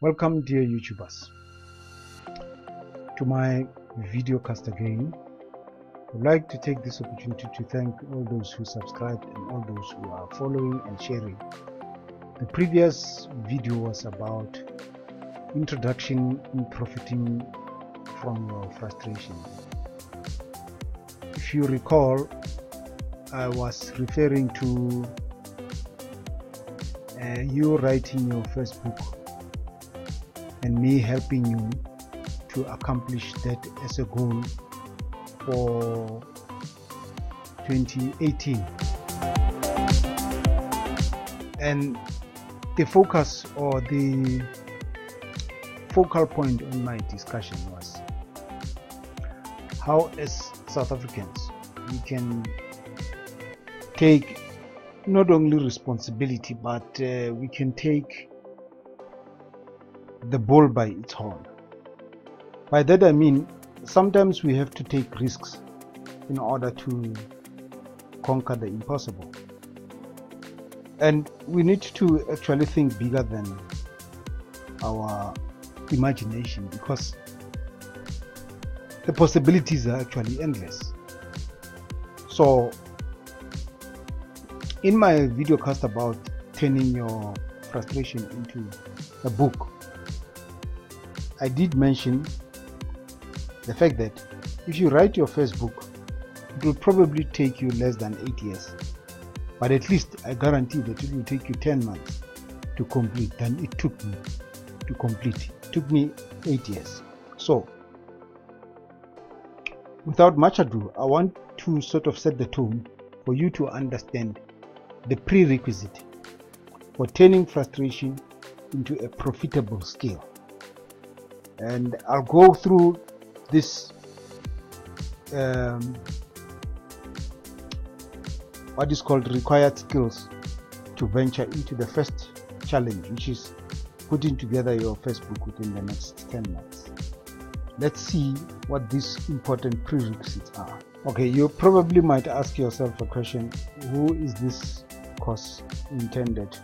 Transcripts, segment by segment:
Welcome, dear YouTubers, to my videocast again. I'd like to take this opportunity to thank all those who subscribed and all those who are following and sharing. The previous video was about introduction in profiting from your frustration. If you recall, I was referring to you writing your first book and me helping you to accomplish that as a goal for 2018. And the focus or the focal point on my discussion was how, as South Africans, we can take not only responsibility, but we can take the bull by its horn. By that I mean, sometimes we have to take risks in order to conquer the impossible. And we need to actually think bigger than our imagination, because the possibilities are actually endless. So in my videocast about turning your frustration into a book, I did mention the fact that if you write your first book, it will probably take you less than 8 years, but at least I guarantee that it will take you 10 months to complete than it took me to complete. It took me 8 years. So without much ado, I want to sort of set the tone for you to understand the prerequisite for turning frustration into a profitable skill. And I'll go through this what is called required skills to venture into the first challenge, which is putting together your first book within the next 10 months. Let's see what these important prerequisites are. Okay, you probably might ask yourself a question: who is this course intended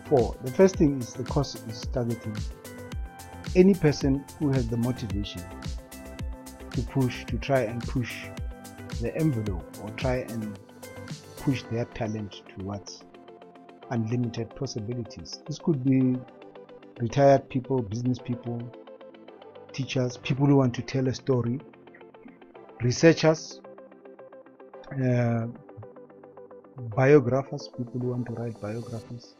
for? The first thing is the course is targeting any person who has the motivation to try and push the envelope, or try and push their talent towards unlimited possibilities. This could be retired people, business people, teachers, people who want to tell a story, researchers, biographers, people who want to write biographies,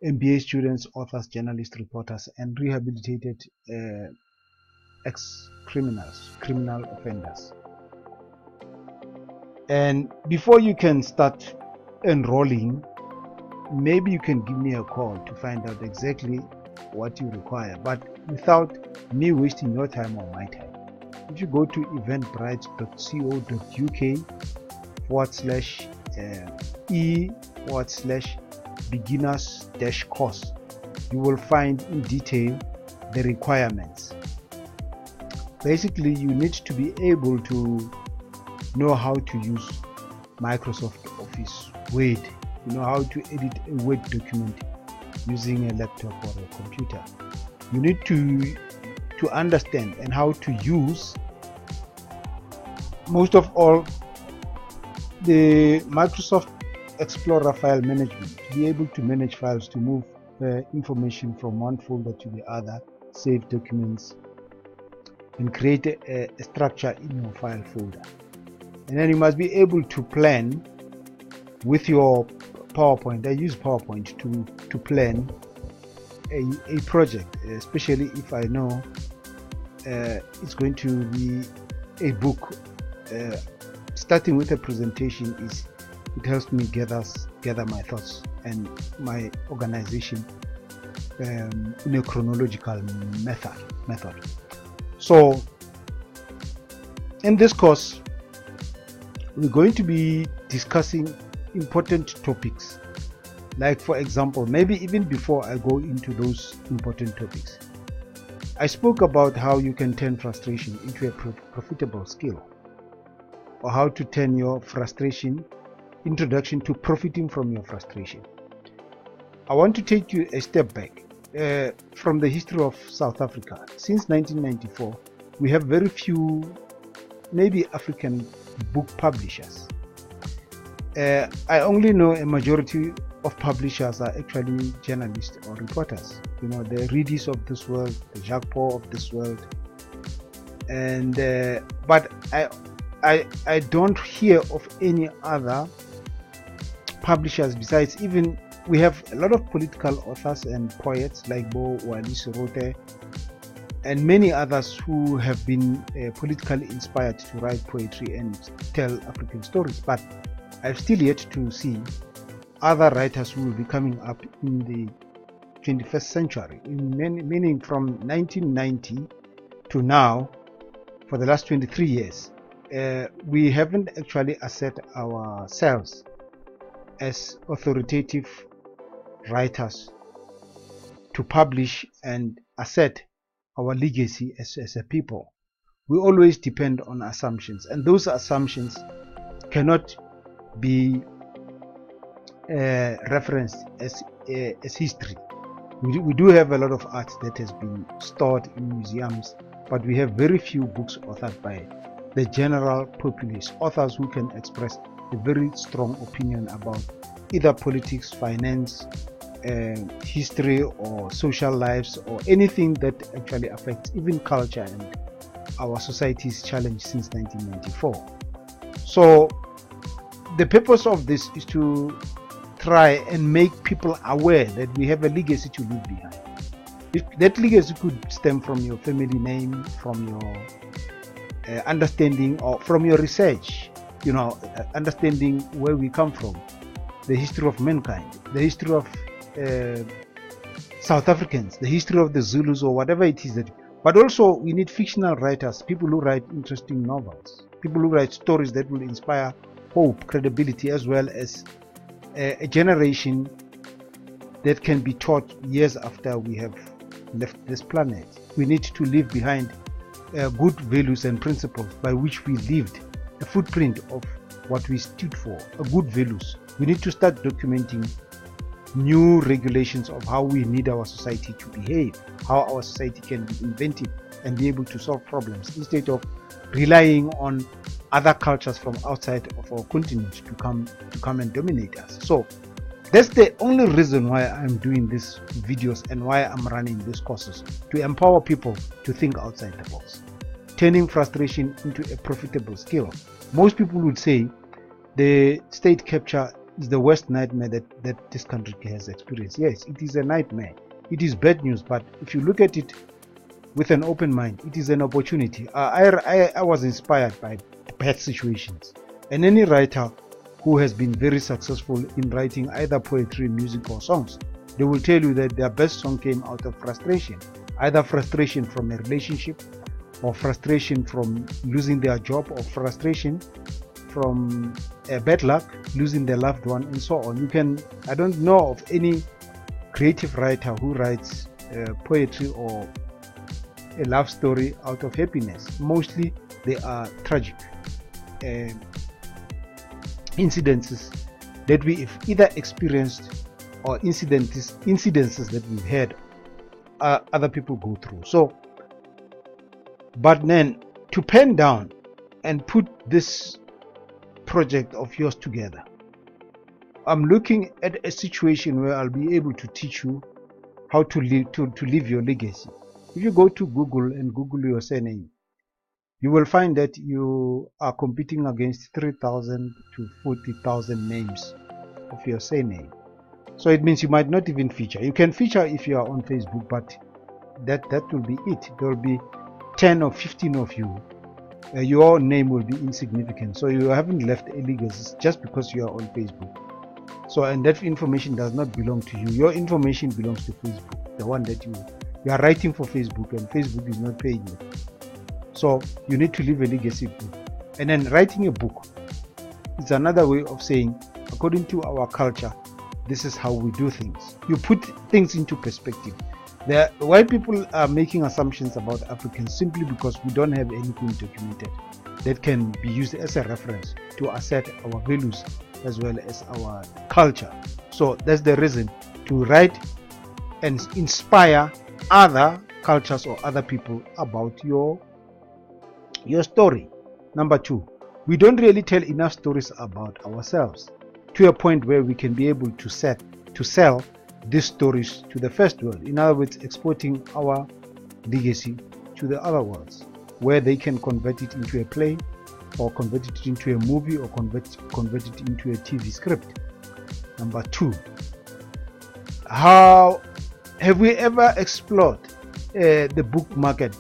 MBA students, authors, journalists, reporters, and rehabilitated ex-criminals, criminal offenders. And before you can start enrolling, maybe you can give me a call to find out exactly what you require, but without me wasting your time or my time. If you go to eventbrite.co.uk/e/beginners-course, you will find in detail the requirements. Basically, you need to be able to know how to use Microsoft Office Word, you know how to edit a Word document using a laptop or a computer. You need to understand and how to use, most of all, the Microsoft Explorer file management, to be able to manage files, to move information from one folder to the other, save documents, and create a structure in your file folder. And then you must be able to plan with your PowerPoint. I use PowerPoint to plan a project, especially if I know it's going to be a book. Starting with a presentation it helps me gather my thoughts and my organization in a chronological method. So in this course, we're going to be discussing important topics, like, for example, maybe even before I go into those important topics, I spoke about how you can turn frustration into a profitable skill, or how to turn your frustration, introduction to profiting from your frustration. I want to take you a step back from the history of South Africa. Since 1994, we have very few, maybe African book publishers. I only know a majority of publishers are actually journalists or reporters. You know, the Reedies of this world, the Jacques Paul of this world, and but I don't hear of any other publishers besides. Even we have a lot of political authors and poets like Bo Wali Sirote and many others who have been politically inspired to write poetry and tell African stories, but I've still yet to see other writers who will be coming up in the 21st century, meaning from 1990 to now. For the last 23 years, we haven't actually assert ourselves as authoritative writers to publish and assert our legacy as a people. We always depend on assumptions, and those assumptions cannot be referenced as history. We do have a lot of art that has been stored in museums, but we have very few books authored by the general populace, authors who can express a very strong opinion about either politics, finance, history, or social lives, or anything that actually affects even culture and our society's challenge since 1994. So the purpose of this is to try and make people aware that we have a legacy to leave behind. If that legacy could stem from your family name, from your understanding, or from your research, you know, understanding where we come from, the history of mankind, the history of South Africans, the history of the Zulus, or whatever it is that. But also we need fictional writers, people who write interesting novels, people who write stories that will inspire hope, credibility, as well as a generation that can be taught years after we have left this planet. We need to leave behind good values and principles by which we lived, a footprint of what we stood for, good values. We need to start documenting new regulations of how we need our society to behave, how our society can be inventive and be able to solve problems, instead of relying on other cultures from outside of our continent to come and dominate us. So that's the only reason why I'm doing these videos and why I'm running these courses, to empower people to think outside the box, turning frustration into a profitable skill. Most people would say the state capture is the worst nightmare that this country has experienced. Yes, it is a nightmare. It is bad news, but if you look at it with an open mind, it is an opportunity. I was inspired by bad situations, and any writer who has been very successful in writing either poetry, music, or songs, they will tell you that their best song came out of frustration, either frustration from a relationship, or frustration from losing their job, or frustration from bad luck, losing their loved one, and so on. I don't know of any creative writer who writes poetry or a love story out of happiness. Mostly they are tragic incidences that we have either experienced or incidences that we've had other people go through. So, but then to pen down and put this project of yours together, I'm looking at a situation where I'll be able to teach you how to live your legacy. If you go to Google and Google your surname, you will find that you are competing against 3,000 to 40,000 names of your surname. So it means you might not even feature. You can feature if you are on Facebook, but that will be it. There will be 10 or 15 of you. Your name will be insignificant. So you haven't left a legacy just because you are on Facebook. So, and that information does not belong to you. Your information belongs to Facebook, the one that you are writing for Facebook, and Facebook is not paying you. So you need to leave a legacy book. And then writing a book is another way of saying, according to our culture, this is how we do things. You put things into perspective. Why people are making assumptions about Africans simply because we don't have anything documented that can be used as a reference to assert our values as well as our culture. So that's the reason to write and inspire other cultures or other people about your story. Number 2, we don't really tell enough stories about ourselves to a point where we can be able to sell these stories to the first world. In other words, exporting our legacy to the other worlds, where they can convert it into a play, or convert it into a movie, or convert it into a TV script. Number 2, how have we ever explored the book market?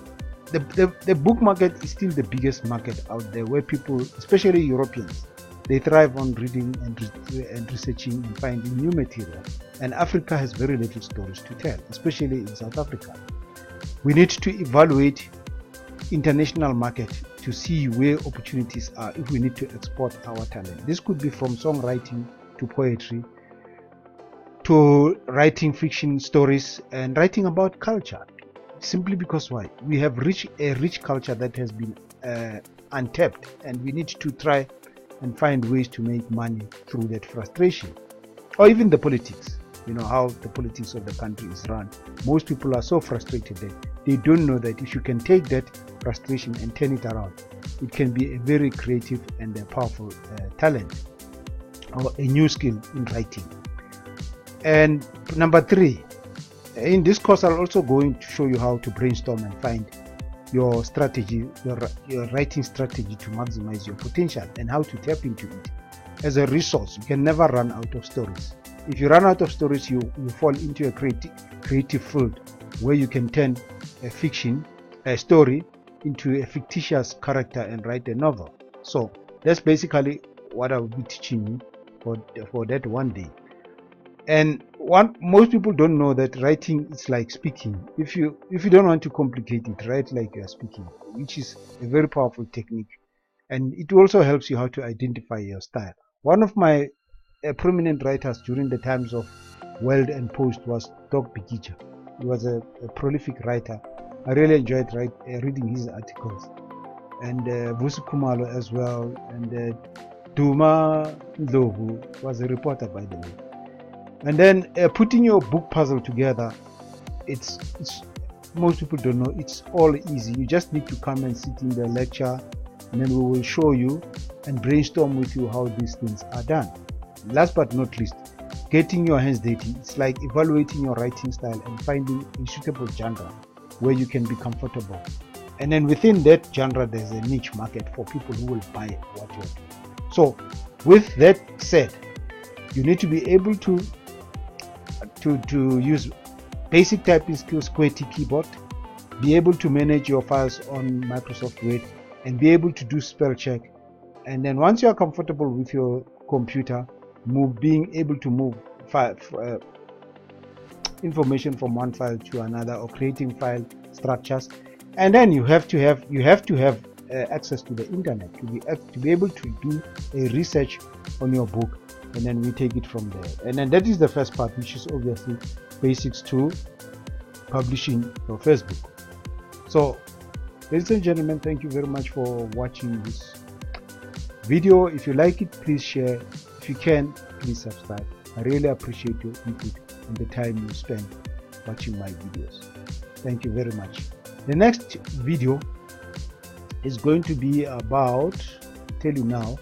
The book market is still the biggest market out there, where people, especially Europeans, they thrive on reading and researching and finding new material. And Africa has very little stories to tell, especially in South Africa. We need to evaluate international market to see where opportunities are if we need to export our talent. This could be from songwriting to poetry to writing fiction stories and writing about culture. Simply because why? We have a rich culture that has been untapped, and we need to try and find ways to make money through that frustration. Or even the politics, how the politics of the country is run. Most people are so frustrated that they don't know that if you can take that frustration and turn it around, it can be a very creative and a powerful talent, or a new skill in writing. And number 3, in this course I'm also going to show you how to brainstorm and find your strategy, your writing strategy to maximize your potential, and how to tap into it as a resource. You can never run out of stories. If you run out of stories, you fall into a creative field where you can turn a story into a fictitious character and write a novel. So that's basically what I will be teaching you for that one day. And most people don't know that writing is like speaking. If you don't want to complicate it, write like you are speaking, which is a very powerful technique, and it also helps you how to identify your style. One of my prominent writers during the times of World and Post was Doc Bikitsha. He was a prolific writer. I really enjoyed reading his articles, and Vusi Khumalo as well, and Duma Ndlovu was a reporter, by the way. And then putting your book puzzle together, it's most people don't know, it's all easy. You just need to come and sit in the lecture, and then we will show you and brainstorm with you how these things are done. Last but not least, getting your hands dirty. It's like evaluating your writing style and finding a suitable genre where you can be comfortable. And then within that genre, there's a niche market for people who will buy what you're doing. So with that said, you need to be able to use basic typing skills, QWERTY keyboard, be able to manage your files on Microsoft Word, and be able to do spell check. And then once you are comfortable with your computer, being able to move information from one file to another, or creating file structures. And then you have to have access to the internet to be able to do a research on your book, and then we take it from there. And then that is the first part, which is obviously basics to publishing your first book. So ladies and gentlemen, thank you very much for watching this video. If you like it, please share. If you can, please subscribe. I really appreciate your input and the time you spend watching my videos. Thank you very much. The next video is going to be about, I'll tell you now,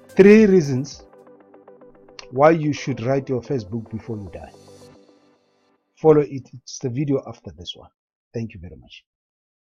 3 reasons why you should write your first book before you die. Follow it. It's the video after this one. Thank you very much.